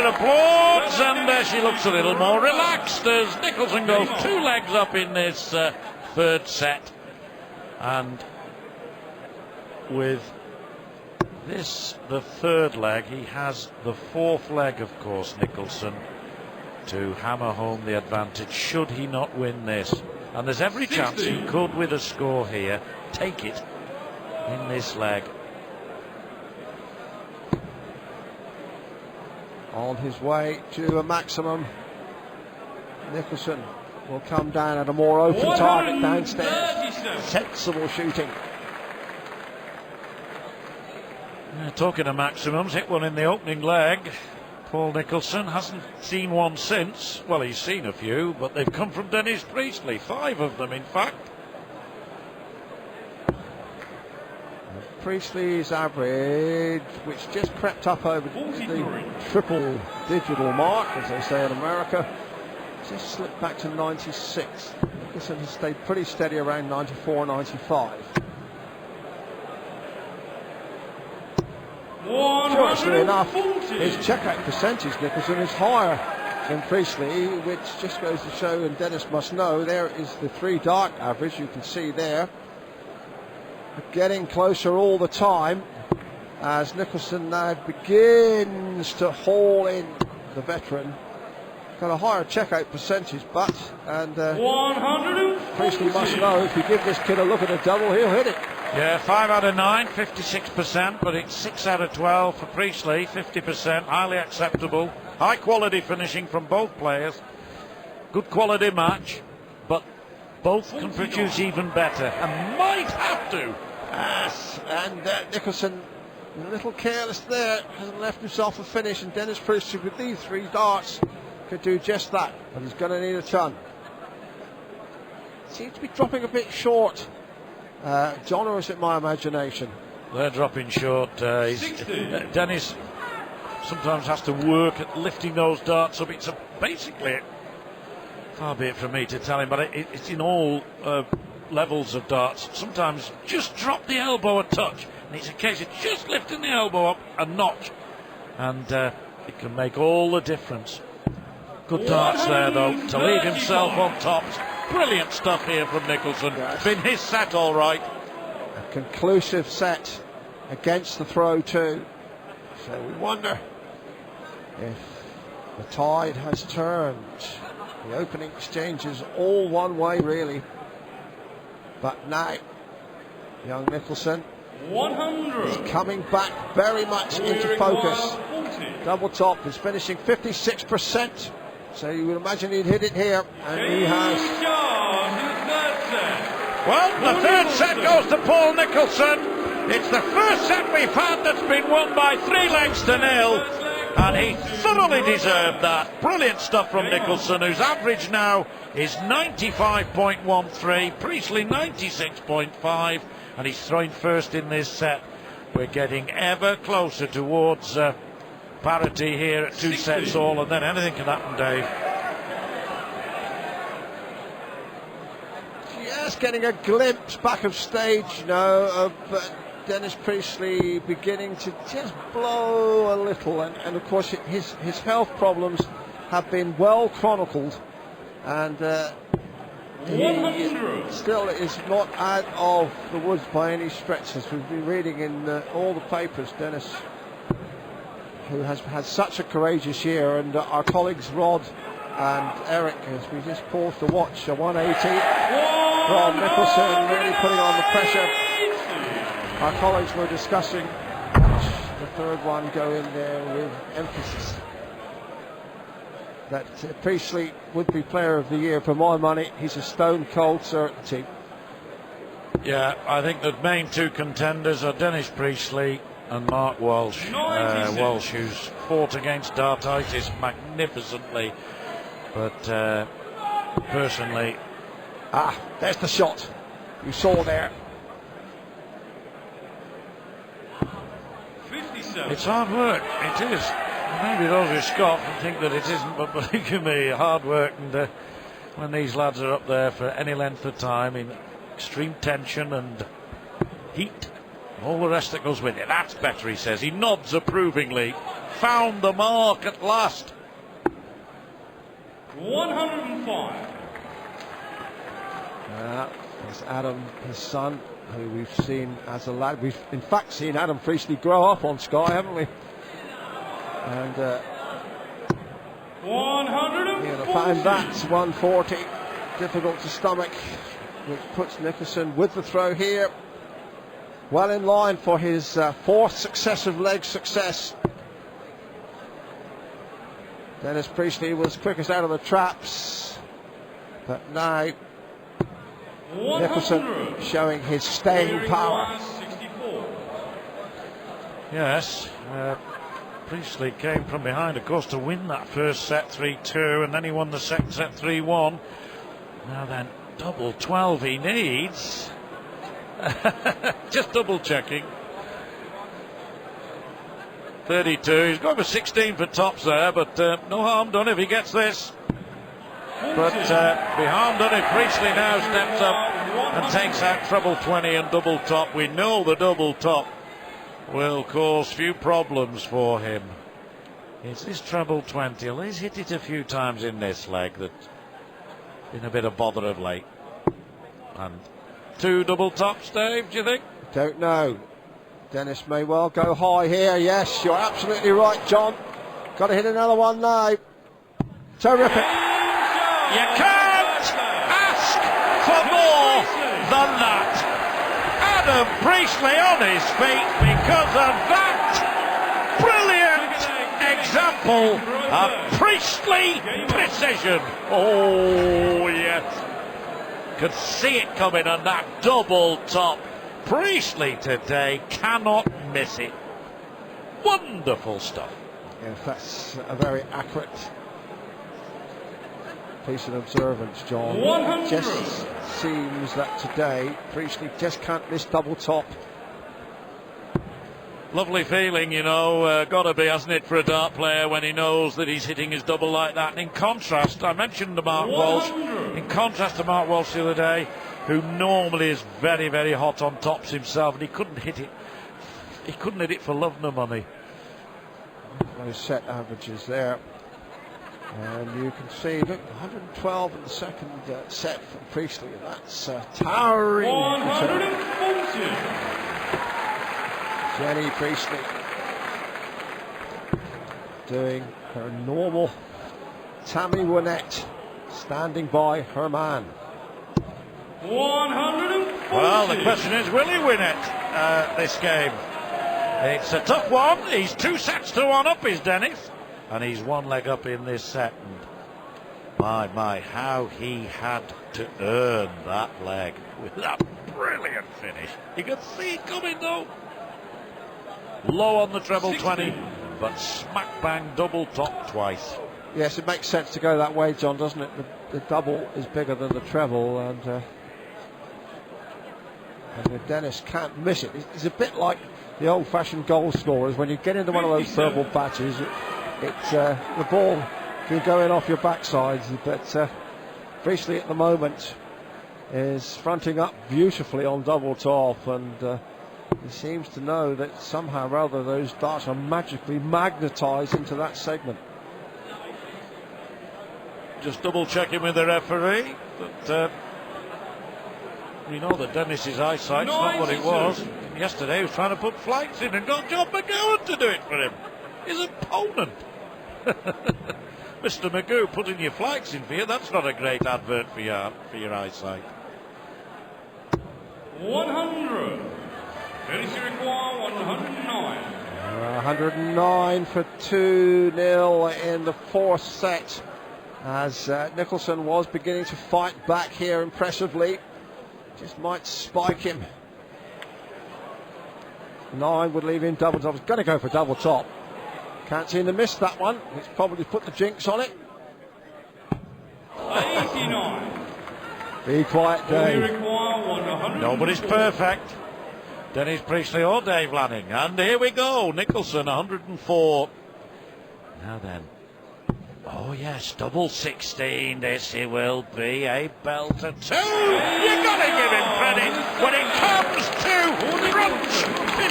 her applauds, and she looks a little more relaxed as Nicholson goes 2 legs up in this third set. And with this, the third leg, he has the fourth leg, of course, Nicholson, to hammer home the advantage should he not win this. And there's every chance he could, with a score here, take it in this leg. On his way to a maximum, Nicholson will come down at a more open target downstairs. Sensible shooting. Talking of maximums, hit one in the opening leg. Paul Nicholson hasn't seen one since. Well, he's seen a few, but they've come from Dennis Priestley, 5 of them in fact. Priestley's average, which just crept up over the triple digital mark, as they say in America, just slipped back to 96. Nicholson has stayed pretty steady around 94, 95. Curiously enough, his checkout percentage, Nicholson, is higher than Priestley, which just goes to show, and Dennis must know, there is the 3 dart average, you can see there. Getting closer all the time as Nicholson now begins to haul in the veteran. Got a higher checkout percentage, but Priestley must know if you give this kid a look at a double, he'll hit it. Yeah, 5 out of 9, 56%, but it's 6 out of 12 for Priestley, 50%, highly acceptable. High quality finishing from both players. Good quality match, but both can produce even better and might have to. Yes, and Nicholson a little careless there, hasn't left himself a finish, and Dennis Priestley with these 3 darts could do just that, but he's going to need a ton. Seems to be dropping a bit short. John, or is it my imagination? They're dropping short. Dennis sometimes has to work at lifting those darts up. It's basically, far be it from me to tell him, but it's in all levels of darts. Sometimes just drop the elbow a touch, and it's a case of just lifting the elbow up a notch, and it can make all the difference. Good darts there, though, to leave himself on top. Brilliant stuff here from Nicholson. Yes. Been his set all right. A conclusive set against the throw too. So we wonder if the tide has turned. The opening exchange is all one way really. But now, young Nicholson 100 is coming back very much into focus. Double top is finishing 56%. So you would imagine he'd hit it here, and he has. Well, the third set goes to Paul Nicholson. It's the first set we've had that's been won by 3 legs to 0, and he thoroughly deserved that. Brilliant stuff from Nicholson, whose average now is 95.13, Priestley 96.5, and he's throwing first in this set. We're getting ever closer towards parity here at 2 sets all, and then anything can happen, Dave. Just getting a glimpse back of stage, you know, of Dennis Priestley beginning to just blow a little, and of course his health problems have been well chronicled, and he still is not out of the woods by any stretch, as we've been reading in all the papers. Dennis, who has had such a courageous year, and our colleagues Rod and Eric, as we just paused to watch a 180 from Nicholson, really putting on the pressure. Our colleagues were discussing the third one go in there with emphasis. That Priestley would be player of the year. For my money, he's a stone cold certainty. Yeah, I think the main 2 contenders are Dennis Priestley and Mark Walsh. Walsh, who's fought against dartitis magnificently, but personally, there's the shot you saw there. It's hard work, it is. Maybe those who scoff and think that it isn't, but believe me, hard work. And when these lads are up there for any length of time in extreme tension and heat, all the rest that goes with it, that's better, he says. He nods approvingly found the mark at last. 105. There's Adam, his son, who we've seen as a lad. We've in fact seen Adam Priestley grow up on Sky, haven't we? And 140. find that's 140. Difficult to stomach, which puts Nicholson with the throw here. Well in line for his fourth successive leg success. Dennis Priestley was quickest out of the traps, but now Nicholson showing his staying power. Yes, Priestley came from behind, of course, to win that first set 3-2, and then he won the second set 3-1. Now then, double 12 he needs. Just double checking. 32, he's going for 16 for tops there, but no harm done if he gets this. But be harm done if Priestley now steps up and takes out treble 20 and double top. We know the double top will cause few problems for him. It's this treble 20. Well, he's hit it a few times in this leg that's been a bit of bother of late. And 2 double tops, Dave, do you think? Don't know. Dennis may well go high here. Yes, you're absolutely right, John. Got to hit another one now. Terrific. You can't ask for more than that. Adam Priestley on his feet because of that brilliant example of Priestley precision. Oh, yes. Could see it coming on that double top. Priestley today cannot miss it. Wonderful stuff. Yes, that's a very accurate piece of observance, John. 100. It just seems that today Priestley just can't miss double top. Lovely feeling, you know, gotta be, hasn't it, for a dart player when he knows that he's hitting his double like that. And in contrast, I mentioned to Mark Walsh, in contrast to Mark Walsh the other day, who normally is very, very hot on tops himself, and he couldn't hit it. He couldn't hit it for love nor money. Those set averages there. And you can see, look, 112 in the second set from Priestley, and that's towering. 140. Jenny Priestley doing her normal. Tammy Wynette standing by her man. 140. Well, the question is, will he win it, this game? It's a tough one. He's 2 sets to 1 up, is Dennis. And he's 1 leg up in this set. And my, how he had to earn that leg with that brilliant finish. You could see it coming, though. Low on the treble 20, but smack bang double top twice. Yes, it makes sense to go that way, John, doesn't it? The double is bigger than the treble, and Dennis can't miss it. It's a bit like the old-fashioned goal scorers. When you get into one of those purple patches, the ball can go in off your backsides. But Priestley at the moment is fronting up beautifully on double top, and he seems to know that somehow or other those darts are magically magnetised into that segment. Just double checking with the referee, but we know that Dennis's eyesight's not what it was. Yesterday he was trying to put flights in and got John McGowan to do it for him, his opponent. Mr. Magoo putting your flights in for you, that's not a great advert for your eyesight. 100. PDC require 109. 109 for 2-0 in the fourth set, as Nicholson was beginning to fight back here impressively. Just might spike him. 9 would leave him double top. He's going to go for double top. Can't seem to miss that one. He's probably put the jinx on it. 89. Be quiet, Dave. Nobody's perfect. Dennis Priestley or Dave Lanning. And here we go. Nicholson, 104. Now then. Oh, yes, double 16. This it will be a belter too. You've got to give him credit when it comes to crunch finish.